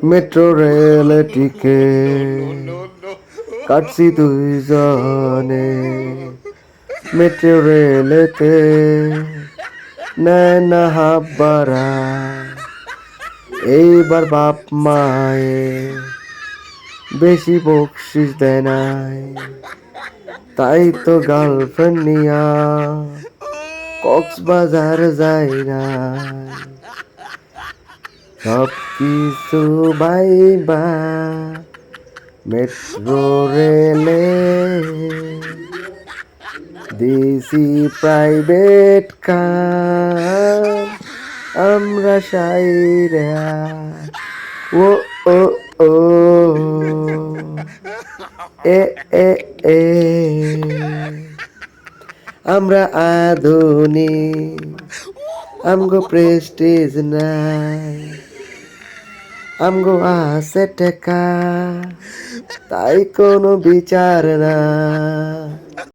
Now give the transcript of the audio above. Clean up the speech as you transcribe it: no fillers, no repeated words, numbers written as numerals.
Metro rail ticket কাটছি দুইজনে, metro রেলেতে নেয় না হাফ ভাড়া। এইবার বাপ মায়ে বেশি বকশিস দেয় নাই, তাই তো গার্লফ্রেন্ড নিয়া কক্সবাজার যাই নাই। সব কিছু বাইবা মেট্রো রেলে দিছি প্রাইভেট কার, আমরা সাইরা ও ও ও এ এ এ আমরা আধুনিক, আমগো প্রেস্টিজ নাই, আমগো আছে টেকা, তাই কোনো বিচার না।